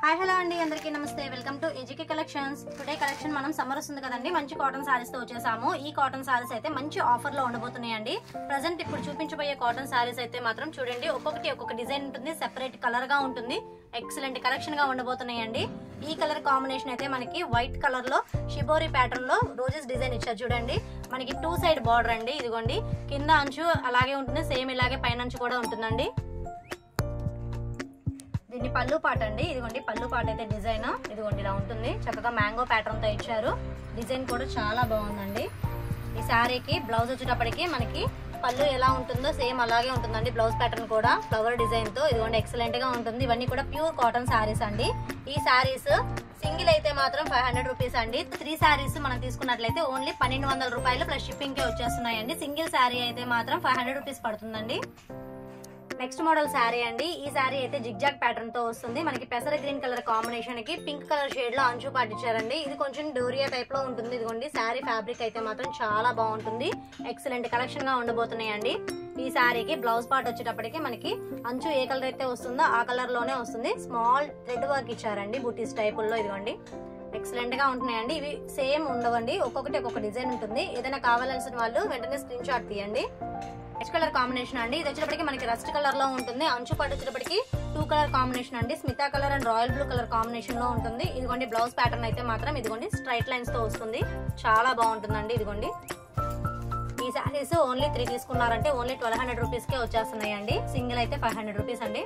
Hi hello అండి, అందరికీ నమస్తే. Welcome to ఏజీకే collections. Today collection మనం సమ్మర్ వస్తుంది కదండి, మంచి కాటన్ సారీస్ తో వచ్చేసాము. ఈ కాటన్ సారీస్ అయితే మంచి ఆఫర్ లో ఉండబోతున్నాయండి. ప్రజెంట్ ఇప్పుడు చూపించబోయే కాటన్ సారీస్ అయితే మాత్రం చూడండి, ఒక్కొక్క డిజైన్ ఉంటుంది, సెపరేట్ కలర్ గా ఉంటుంది. ఎక్సలెంట్ కలెక్షన్ గా ఉండబోతున్నాయండి. ఈ కలర్ కాంబినేషన్ అయితే మనకి వైట్ కలర్ లో షిబోరి ప్యాటర్న్ లో రోజెస్ డిజైన్ ఇచ్చారు చూడండి. మనకి 2 సైడ్ బార్డర్ అండి. ఇదిగోండి కింద అంచు అలాగే ఉంటుంది, సేమ్ ఇలాగే పైన అంచు కూడా ఉంటుందండి. దీన్ని పళ్ళు పాట అండి. ఇదిగోండి పళ్ళు పాట అయితే డిజైన్ ఇదిగోండి ఇలా ఉంటుంది. చక్కగా మ్యాంగో ప్యాటర్న్ తో ఇచ్చారు. డిజైన్ కూడా చాలా బాగుందండి. ఈ శారీకి బ్లౌజ్ వచ్చేటప్పటికి మనకి పళ్ళు ఎలా ఉంటుందో సేమ్ అలాగే ఉంటుందండి. బ్లౌజ్ ప్యాటర్న్ కూడా ఫ్లవర్ డిజైన్ తో ఇదిగోండి ఎక్సలెంట్ గా ఉంటుంది. ఇవన్నీ కూడా ప్యూర్ కాటన్ శారీస్ అండి. ఈ శారీస్ సింగిల్ అయితే మాత్రం 500 రూపీస్ అండి. 3 శారీస్ మనం తీసుకున్నట్లయితే ఓన్లీ 1200 రూపాయలు ప్లస్ షిప్పింగ్ కే వచ్చేస్తున్నాయండి. సింగిల్ శారీ అయితే మాత్రం 500 రూపీస్ పడుతుందండి. నెక్స్ట్ మోడల్ శారీ అండి. ఈ శారీ అయితే జిగ్జాగ్ ప్యాటర్న్ తో వస్తుంది. మనకి పెసర గ్రీన్ కలర్ కాంబినేషన్ కి పింక్ కలర్ షేడ్ లో అంచు పాటించారండి. ఇది కొంచెం డోరియా టైప్ లో ఉంటుంది. ఇదిగోండి శారీ ఫ్యాబ్రిక్ అయితే మాత్రం చాలా బాగుంటుంది. ఎక్సలెంట్ కలెక్షన్ గా ఉండబోతున్నాయండి. ఈ శారీకి బ్లౌజ్ పార్ట్ వచ్చేటప్పటికి మనకి అంచు ఏ కలర్ అయితే వస్తుందో ఆ కలర్ లోనే వస్తుంది. స్మాల్ థ్రెడ్ వర్క్ ఇచ్చారండి బూటీస్ టైపుల్లో. ఇదిగోండి ఎక్సలెంట్ గా ఉంటున్నాయండి. ఇవి సేమ్ ఉండవండి, ఒక్కొక్కటి ఒక్కొక్క డిజైన్ ఉంటుంది. ఏదైనా కావాల్సిన వాళ్ళు వెంటనే స్క్రీన్ షాట్ తీయండి. నెక్స్ట్ కలర్ కాంబినేషన్ అండి. ఇది వచ్చేటప్పటికి మనకి రస్ట్ కలర్ లో ఉంటుంది. అంచు పాటు వచ్చేటప్పటికి 2 కలర్ కాంబినేషన్ అండి. Smita colour and royal blue colour combination లో ఉంటుంది. ఇదిగోండి బ్లౌజ్ ప్యాటర్న్ అయితే మాత్రం ఇదిగోండి స్ట్రైట్ లైన్స్ తో వస్తుంది. చాలా బాగుంటుందండి. ఇదిగోండి ఈ శారీస్ ఓన్లీ 3 తీసుకున్నారంటే ఓన్లీ 1200 రూపీస్ కే వచ్చేస్తున్నాయండి. సింగిల్ అయితే 500 రూపీస్ అండి.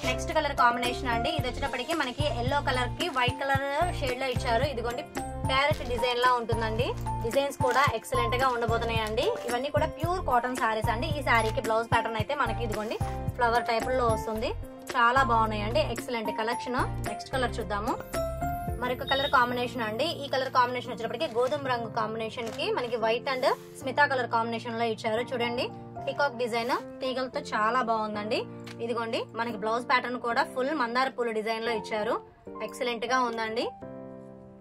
నెక్స్ట్ కలర్ కాంబినేషన్ అండి. ఇది వచ్చేటప్పటికి మనకి ఎల్లో కలర్ కి వైట్ కలర్ షేడ్ లో ఇచ్చారు. ఇదిగోండి ప్యారెట్ డిజైన్ లా ఉంటుందండి. డిజైన్స్ కూడా ఎక్సలెంట్ గా ఉండబోతున్నాయండి. ఇవన్నీ కూడా ప్యూర్ కాటన్ శారీస్ అండి. ఈ శారీకి బ్లౌజ్ ప్యాటర్న్ అయితే మనకి ఇదిగోండి ఫ్లవర్ టైప్ లో వస్తుంది. చాలా బాగున్నాయండి. Excellent collection. నెక్స్ట్ కలర్ చూద్దాము. మరొక కలర్ కాంబినేషన్ అండి. ఈ కలర్ కాంబినేషన్ వచ్చేటప్పటికి గోధుమ రంగు కాంబినేషన్ కి మనకి white and Smita colour combination లో ఇచ్చారు. చూడండి పికాక్ డిజైన్ తీగలతో చాలా బాగుందండి. ఇదిగోండి మనకి బ్లౌజ్ ప్యాటర్న్ కూడా ఫుల్ మందార పూల డిజైన్ లో ఇచ్చారు. ఎక్సలెంట్ గా ఉందండి.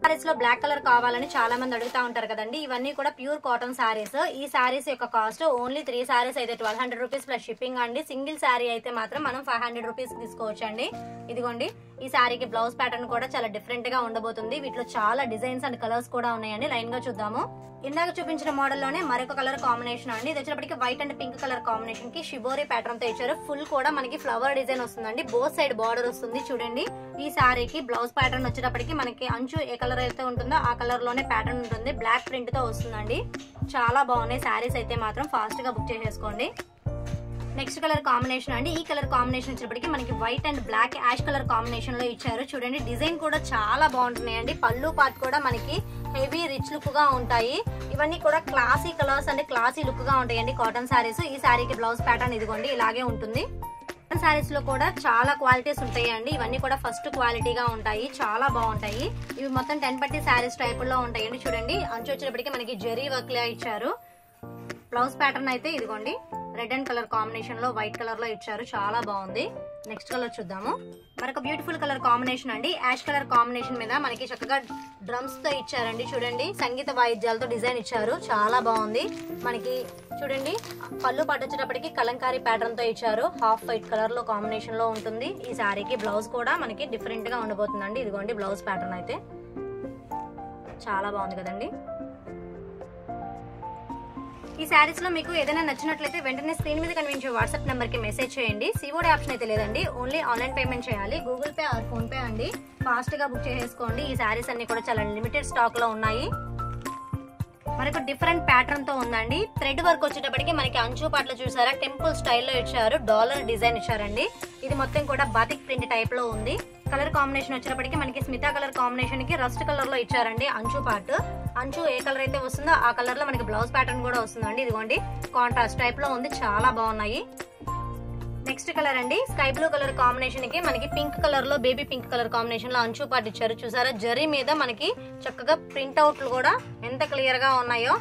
సారీస్ లో బ్లాక్ కలర్ కావాలని చాలా మంది అడుగుతా ఉంటారు కదండి. ఇవన్నీ కూడా ప్యూర్ కాటన్ సారీస్. ఈ సారీస్ యొక్క కాస్ట్ ఓన్లీ 3 సారీస్ అయితే 1200 రూపీస్ ప్లస్ షిప్పింగ్ అండి. సింగిల్ శారీ అయితే మాత్రం మనం 500 రూపీస్ తీసుకోవచ్చండి. ఇదిగోండి ఈ శారీకి బ్లౌజ్ ప్యాటర్న్ కూడా చాలా డిఫరెంట్ గా ఉండబోతుంది. వీటిలో చాలా డిజైన్స్ అండ్ కలర్స్ కూడా ఉన్నాయండి. లైన్ గా చూద్దాము. ఇందాక చూపించిన మోడల్ లోనే మరొక కలర్ కాంబినేషన్ అండి. ఇది వచ్చేటప్పటికి white and pink colour combination కి షిబోరి ప్యాటర్న్ తో ఇచ్చారు. ఫుల్ కూడా మనకి ఫ్లవర్ డిజైన్ వస్తుందండి. బోత్ సైడ్ బార్డర్ వస్తుంది. చూడండి ఈ శారీకి బ్లౌజ్ ప్యాటర్న్ వచ్చేటప్పటికి మనకి అంచు ఏ కలర్ అయితే ఉంటుందో ఆ కలర్ లోనే ప్యాటర్న్ ఉంటుంది. బ్లాక్ ప్రింట్ తో వస్తుందండి. చాలా బాగున్నాయి శారీస్ అయితే మాత్రం ఫాస్ట్ గా బుక్ చేసేసుకోండి. నెక్స్ట్ కలర్ కాంబినేషన్ అండి. ఈ కలర్ కాంబినేషన్ వచ్చేటప్పటికి మనకి white and black ash colour combination లో ఇచ్చారు. చూడండి డిజైన్ కూడా చాలా బాగుంటున్నాయండి. పళ్ళు పార్ట్ కూడా మనకి హెవీ రిచ్ లుక్ గా ఉంటాయి. ఇవన్నీ కూడా classy colours and classy look గా ఉంటాయండి కాటన్ శారీస్. ఈ శారీకి బ్లౌజ్ ప్యాటర్న్ ఇదిగోండి ఇలాగే ఉంటుంది. కాటన్ శారీస్ లో కూడా చాలా క్వాలిటీస్ ఉంటాయండి. ఇవన్నీ కూడా ఫస్ట్ క్వాలిటీగా ఉంటాయి. చాలా బాగుంటాయి. ఇవి మొత్తం 10 పట్టి శారీస్ టైప్ లో ఉంటాయండి. చూడండి అంచు వచ్చేటప్పటికి మనకి జెరీ వర్క్ లా ఇచ్చారు. బ్లౌజ్ ప్యాటర్న్ అయితే ఇదిగోండి రెడ్ అండ్ కలర్ కాంబినేషన్ లో వైట్ కలర్ లో ఇచ్చారు. చాలా బాగుంది. నెక్స్ట్ కలర్ చూద్దాము. మరొక బ్యూటిఫుల్ కలర్ కాంబినేషన్ అండి. యాష్ కలర్ కాంబినేషన్ మీద మనకి చక్కగా డ్రమ్స్ తో ఇచ్చారండి. చూడండి సంగీత వాయిద్యాలతో డిజైన్ ఇచ్చారు. చాలా బాగుంది. మనకి చూడండి పళ్ళు పాటు వచ్చేటప్పటికి కలంకారీ ప్యాటర్న్ తో ఇచ్చారు. హాఫ్ వైట్ కలర్ లో కాంబినేషన్ లో ఉంటుంది. ఈ శారీకి బ్లౌజ్ కూడా మనకి డిఫరెంట్ గా ఉండబోతుందండి. ఇదిగోండి బ్లౌజ్ ప్యాటర్న్ అయితే చాలా బాగుంది కదండి. ఈ శారీస్ లో మీకు ఏదైనా నచ్చినట్లయితే వెంటనే స్క్రీన్ మీద కనిపించే వాట్సాప్ నెంబర్ కి మెసేజ్ చేయండి. సిఓడి ఆప్షన్ అయితే లేదండి, ఓన్లీ ఆన్లైన్ పేమెంట్ చేయాలి. Google Pay or PhonePe అండి. ఫాస్ట్ గా బుక్ చేసేసుకోండి. ఈ శారీస్ అన్ని కూడా చాలా లిమిటెడ్ స్టాక్ లో ఉన్నాయి. మనకు డిఫరెంట్ ప్యాటర్న్ తో ఉందండి. థ్రెడ్ వర్క్ వచ్చేటప్పటికి మనకి అంచు పాటలు చూసారా టెంపుల్ స్టైల్లో ఇచ్చారు. డాలర్ డిజైన్ ఇచ్చారండి. ఇది మొత్తం కూడా బాతిక్ ప్రింట్ టైప్ లో ఉంది. కలర్ కాంబినేషన్ వచ్చేటప్పటికి మనకి స్మితా కలర్ కాంబినేషన్ కి రస్ట్ కలర్ లో ఇచ్చారండి. అంచు పార్ట్ అంచు ఏ కలర్ అయితే వస్తుందో ఆ కలర్ లో మనకి బ్లౌజ్ ప్యాటర్న్ కూడా వస్తుందండి. ఇదిగోండి కాంట్రాస్ట్ టైప్ లో ఉంది. చాలా బాగున్నాయి. నెక్స్ట్ కలర్ అండి. స్కై బ్లూ కలర్ కాంబినేషన్ కి మనకి పింక్ కలర్ లో బేబీ పింక్ కలర్ కాంబినేషన్ లో అంచు పార్ట్ ఇచ్చారు. చూసారా జరీ మీద మనకి చక్కగా ప్రింట్ అవుట్లు కూడా ఎంత క్లియర్ గా ఉన్నాయో.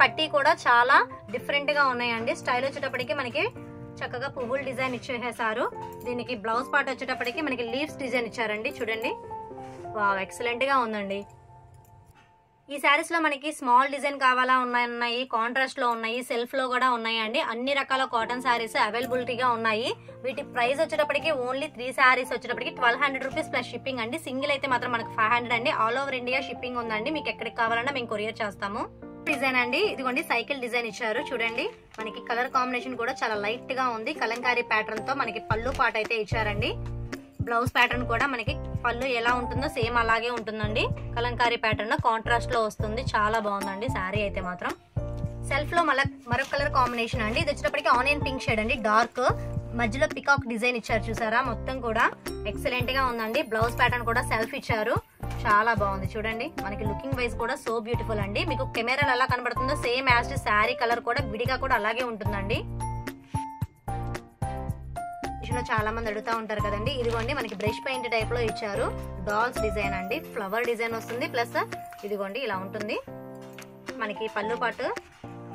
పట్టీ కూడా చాలా డిఫరెంట్ గా ఉన్నాయండి. స్టైల్ వచ్చేటప్పటికి మనకి చక్కగా పువ్వుల డిజైన్ ఇచ్చేసారు. దీనికి బ్లౌజ్ పార్ట్ వచ్చేటప్పటికి మనకి లీవ్స్ డిజైన్ ఇచ్చారండి. చూడండి వావ్ ఎక్సలెంట్ గా ఉందండి. ఈ శారీస్ లో మనకి స్మాల్ డిజైన్ కావాలా ఉన్నాయి, కాంట్రాస్ట్ లో ఉన్నాయి, సెల్ఫ్ లో కూడా ఉన్నాయండి. అన్ని రకాల కాటన్ శారీస్ అవైలబిలిటీగా ఉన్నాయి. వీటి ప్రైస్ వచ్చేటప్పటికి ఓన్లీ 3 శారీస్ వచ్చేటప్పటికి 1200 రూపీస్ ప్లస్ షిప్పింగ్ అండి. సింగిల్ అయితే మాత్రం మనకి 500 అండి. ఆల్ ఓవర్ ఇండియా షిప్పింగ్ ఉందండి. మీకు ఎక్కడికి కావాలన్నా మేము కొరియర్ చేస్తాము. డిజైన్ అండి, ఇదిగోండి సైకిల్ డిజైన్ ఇచ్చారు చూడండి. మనకి కలర్ కాంబినేషన్ కూడా చాలా లైట్ గా ఉంది. కలంకారీ ప్యాటర్న్ తో మనకి పళ్ళు పాట అయితే ఇచ్చారండి. బ్లౌజ్ ప్యాటర్న్ కూడా మనకి పళ్ళు ఎలా ఉంటుందో సేమ్ అలాగే ఉంటుందండి. కలంకారీ ప్యాటర్న్ కాంట్రాస్ట్ లో వస్తుంది. చాలా బాగుందండి శారీ అయితే మాత్రం. సెల్ఫ్ లో మరొక కలర్ కాంబినేషన్ అండి. ఇది వచ్చేటప్పటికి ఆనియన్ పింక్ షేడ్ అండి. డార్క్ మధ్యలో పికాక్ డిజైన్ ఇచ్చారు చూసారా, మొత్తం కూడా ఎక్సలెంట్ గా ఉందండి. బ్లౌజ్ ప్యాటర్న్ కూడా సెల్ఫ్ ఇచ్చారు. చాలా బాగుంది చూడండి. మనకి లుకింగ్ వైజ్ కూడా సో బ్యూటిఫుల్ అండి. మీకు కెమెరాలో ఎలా కనబడుతుందో సేమ్ యాజ్ శారీ కలర్ కూడా విడిగా కూడా అలాగే ఉంటుందండి. చాలా మంది అడుగుతా ఉంటారు కదండి. ఇదిగోండి మనకి బ్రష్ పెయింట్ టైప్ లో ఇచ్చారు. డాల్స్ డిజైన్ అండి. ఫ్లవర్ డిజైన్ వస్తుంది. ప్లస్ ఇదిగోండి ఇలా ఉంటుంది. మనకి పళ్ళు పాటు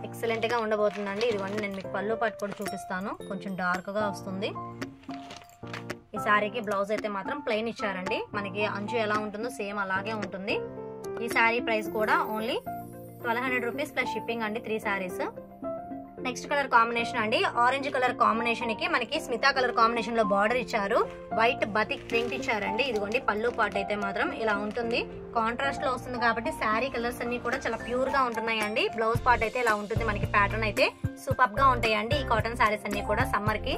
ఎక్సలెంట్ గా ఉండబోతుందండి. ఇదిగోండి నేను మీకు పళ్ళు పాటు కూడా చూపిస్తాను. కొంచెం డార్క్ గా వస్తుంది. ఈ శారీకి బ్లౌజ్ అయితే మాత్రం ప్లెయిన్ ఇచ్చారండి. మనకి అంచు ఎలా ఉంటుందో సేమ్ అలాగే ఉంటుంది. ఈ శారీ ప్రైస్ కూడా ఓన్లీ 1200 రూపీస్ ప్లస్ షిప్పింగ్ అండి. 3 శారీస్. నెక్స్ట్ కలర్ కాంబినేషన్ అండి. ఆరెంజ్ కలర్ కాంబినేషన్ కి మనకి స్మితా కలర్ కాంబినేషన్ లో బార్డర్ ఇచ్చారు. వైట్ బతిక్ ప్రింట్ ఇచ్చారండి. ఇదిగోండి పళ్ళు పాట అయితే మాత్రం ఇలా ఉంటుంది. కాంట్రాస్ట్ లో వస్తుంది కాబట్టి శారీ కలర్స్ అన్ని కూడా చాలా ప్యూర్ గా ఉంటున్నాయండి. బ్లౌజ్ పార్ట్ అయితే ఇలా ఉంటుంది. మనకి ప్యాటర్న్ అయితే సూపర్ గా ఉంటాయండి. ఈ కాటన్ శారీస్ అన్ని కూడా సమ్మర్ కి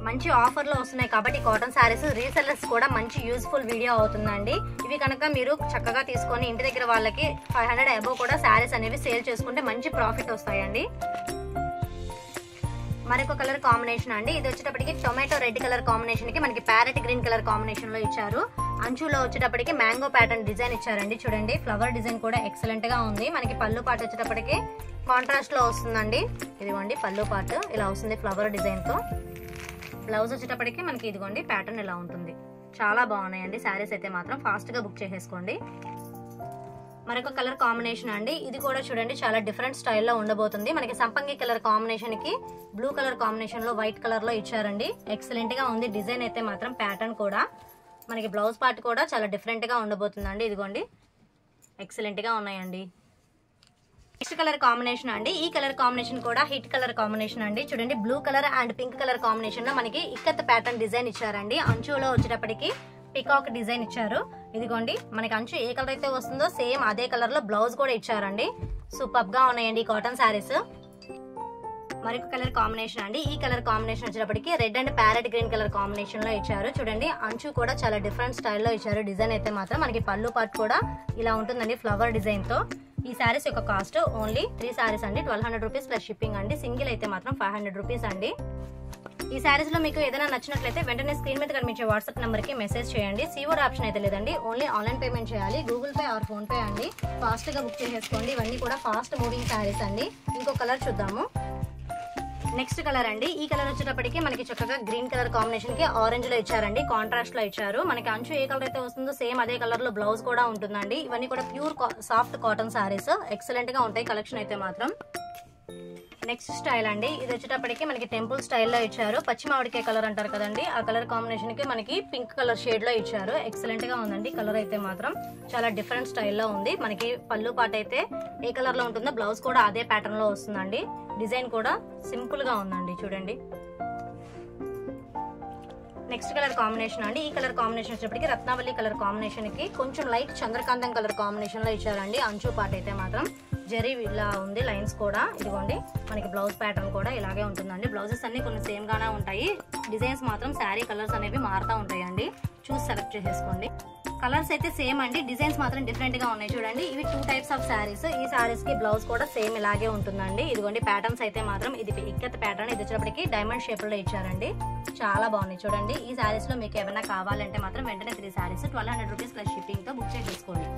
మంచి ఆఫర్ లో వస్తున్నాయి కాబట్టి కాటన్ శారీస్ రీసెల్లర్స్ కూడా మంచి యూస్ఫుల్ వీడియో అవుతుందండి. ఇవి కనుక మీరు చక్కగా తీసుకొని ఇంటి దగ్గర వాళ్ళకి 500 అబోవ్ కూడా శారీస్ అనేవి సేల్ చేసుకుంటే మంచి ప్రాఫిట్ వస్తాయండి. మరొక కలర్ కాంబినేషన్ అండి. ఇది వచ్చేటప్పటికి టొమాటో రెడ్ కలర్ కాంబినేషన్ కి మనకి ప్యారెట్ గ్రీన్ కలర్ కాంబినేషన్ లో ఇచ్చారు. అంచులో వచ్చేటప్పటికి మ్యాంగో ప్యాటర్న్ డిజైన్ ఇచ్చారండి. చూడండి ఫ్లవర్ డిజైన్ కూడా ఎక్సలెంట్ గా ఉంది. మనకి పళ్ళు పాటు వచ్చేటప్పటికి కాంట్రాస్ట్ లో వస్తుందండి. ఇదిగోండి పళ్ళు పాటు ఇలా వస్తుంది ఫ్లవర్ డిజైన్ తో. బ్లౌజ్ వచ్చేటప్పటికి మనకి ఇదిగోండి ప్యాటర్న్ ఇలా ఉంటుంది. చాలా బాగున్నాయండి శారీస్ అయితే మాత్రం. ఫాస్ట్ గా బుక్ చేసేసుకోండి. మరొక కలర్ కాంబినేషన్ అండి. ఇది కూడా చూడండి చాలా డిఫరెంట్ స్టైల్లో ఉండబోతుంది. మనకి సంపంగి కలర్ కాంబినేషన్ కి బ్లూ కలర్ కాంబినేషన్ లో వైట్ కలర్ లో ఇచ్చారండి. ఎక్సలెంట్ గా ఉంది డిజైన్ అయితే మాత్రం. ప్యాటర్న్ కూడా మనకి బ్లౌజ్ పార్ట్ కూడా చాలా డిఫరెంట్ గా ఉండబోతుందండి. ఇదిగోండి ఎక్సలెంట్ గా ఉన్నాయండి. నెక్స్ట్ కలర్ కాంబినేషన్ అండి. ఈ కలర్ కాంబినేషన్ కూడా హిట్ కలర్ కాంబినేషన్ అండి. చూడండి blue colour and pink colour combination లో మనకి ఇక్కత్ ప్యాటర్న్ డిజైన్ ఇచ్చారండి. అంచులో వచ్చేటప్పటికి పికాక్ డిజైన్ ఇచ్చారు. ఇదిగోండి మనకి అంచు ఏ కలర్ అయితే వస్తుందో సేమ్ అదే కలర్ లో బ్లౌజ్ కూడా ఇచ్చారండి. సూపర్ గా ఉన్నాయండి ఈ కాటన్ శారీస్. మరొక కలర్ కాంబినేషన్ అండి. ఈ కలర్ కాంబినేషన్ వచ్చేటప్పటికి red and parrot green colour combination లో ఇచ్చారు. చూడండి అంచు కూడా చాలా డిఫరెంట్ స్టైల్లో ఇచ్చారు. డిజైన్ అయితే మాత్రం మనకి పళ్ళు పార్ట్ కూడా ఇలా ఉంటుందండి ఫ్లవర్ డిజైన్ తో. ఈ శారీస్ యొక్క కాస్ట్ ఓన్లీ 3 శారీస్ అండి. 1200 రూపీస్ ప్లస్ షిప్పింగ్ అండి. సింగిల్ అయితే మాత్రం 500 రూపీస్ అండి. ఈ శారీస్ లో మీకు ఏదైనా నచ్చినట్లయితే వెంటనే స్క్రీన్ మీద కనిపించే వాట్సాప్ నెంబర్ కి మెసేజ్ చేయండి. సిఓడి ఆప్షన్ అయితే లేదండి. ఓన్లీ ఆన్లైన్ పేమెంట్ చేయాలి. Google Pay or PhonePe అండి. ఫాస్ట్ గా బుక్ చేసేసుకోండి. ఇవన్నీ కూడా ఫాస్ట్ మూవింగ్ శారీస్ అండి. ఇంకో కలర్ చూద్దాము. నెక్స్ట్ కలర్ అండి. ఈ కలర్ వచ్చేటప్పటికి మనకి చక్కగా గ్రీన్ కలర్ కాంబినేషన్ కి ఆరెంజ్ లో ఇచ్చారండి. కాంట్రాస్ట్ లో ఇచ్చారు. మనకి అంచు ఏ కలర్ అయితే వస్తుందో సేమ్ అదే కలర్ లో బ్లౌజ్ కూడా ఉంటుందండి. ఇవన్నీ కూడా pure soft cotton saris. Excellent గా ఉంటాయి కలెక్షన్ అయితే మాత్రం. నెక్స్ట్ స్టైల్ అండి. ఇది వచ్చేటప్పటికి మనకి టెంపుల్ స్టైల్లో ఇచ్చారు. పచ్చి మామిడికాయ కలర్ అంటారు కదండి, ఆ కలర్ కాంబినేషన్ కి మనకి పింక్ కలర్ షేడ్ లో ఇచ్చారు. ఎక్సలెంట్ గా ఉందండి కలర్ అయితే మాత్రం. చాలా డిఫరెంట్ స్టైల్లో ఉంది. మనకి పళ్ళు పాట అయితే ఏ కలర్ లో ఉంటుందో బ్లౌజ్ కూడా అదే ప్యాటర్న్ లో వస్తుందండి. డిజైన్ కూడా సింపుల్ గా ఉందండి చూడండి. నెక్స్ట్ కలర్ కాంబినేషన్ అండి. ఈ కలర్ కాంబినేషన్ వచ్చేటప్పటికి రత్నావళి కలర్ కాంబినేషన్ కి కొంచెం లైట్ చంద్రకాంతం కలర్ కాంబినేషన్ లో ఇచ్చారండి. అంచు పాట అయితే మాత్రం జరీ ఇలా ఉంది. లైన్స్ కూడా ఇదిగోండి మనకి బ్లౌజ్ ప్యాటర్న్ కూడా ఇలాగే ఉంటుందండి. బ్లౌజెస్ అన్ని కొన్ని సేమ్ గానే ఉంటాయి. డిజైన్స్ మాత్రం శారీ కలర్స్ అనేవి మారుతూ ఉంటాయండి. చూసి సెలెక్ట్ చేసేసుకోండి. కలర్స్ అయితే సేమ్ అండి. డిజైన్స్ మాత్రం డిఫరెంట్ గా ఉన్నాయి చూడండి. ఇవి 2 టైప్స్ ఆఫ్ శారీస్. ఈ శారీస్ కి బ్లౌజ్ కూడా సేమ్ ఇలాగే ఉంటుందండి. ఇదిగోండి ప్యాటర్న్స్ అయితే మాత్రం ఇది ఇక్కత్ ప్యాటర్న్. ఇది వచ్చేటప్పటికి డైమండ్ షేప్ లో ఇచ్చారండి. చాలా బాగున్నాయి చూడండి. ఈ శారీస్ లో మీకు ఏమైనా కావాలంటే మాత్రం వెంటనే 3 శారీస్ 1200 రూపీస్ ప్లస్ షిప్పింగ్ తో బుక్ చేసేసుకోండి.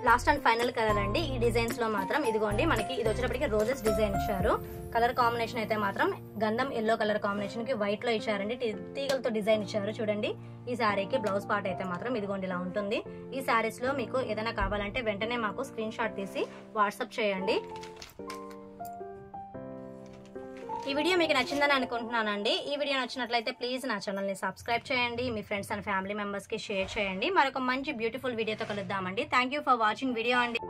లాస్ట్ అండ్ ఫైనల్ కలర్ అండి. ఈ డిజైన్స్ లో మాత్రం ఇదిగోండి మనకి ఇది వచ్చేటప్పటికి రోజెస్ డిజైన్ ఇచ్చారు. కలర్ కాంబినేషన్ అయితే మాత్రం గంధం ఎల్లో కలర్ కాంబినేషన్ కి వైట్ లో ఇచ్చారండి. తీగలతో డిజైన్ ఇచ్చారు చూడండి. ఈ శారీకి బ్లౌజ్ పార్ట్ అయితే మాత్రం ఇదిగోండి ఇలా ఉంటుంది. ఈ శారీస్ లో మీకు ఏదైనా కావాలంటే వెంటనే మాకు స్క్రీన్ షాట్ తీసి వాట్సాప్ చేయండి. ఈ వీడియో మీకు నచ్చిందని అనుకుంటున్నానండి. ఈ వీడియో నచ్చినట్లయితే ప్లీజ్ నా ఛానల్ని సబ్స్క్రైబ్ చేయండి, మీ ఫ్రెండ్స్ అండ్ ఫ్యామిలీ మెంబర్స్కి షేర్ చేయండి. మరొక మంచి బ్యూటిఫుల్ వీడియోతో కలుద్దామండి. Thank you for watching video అండి.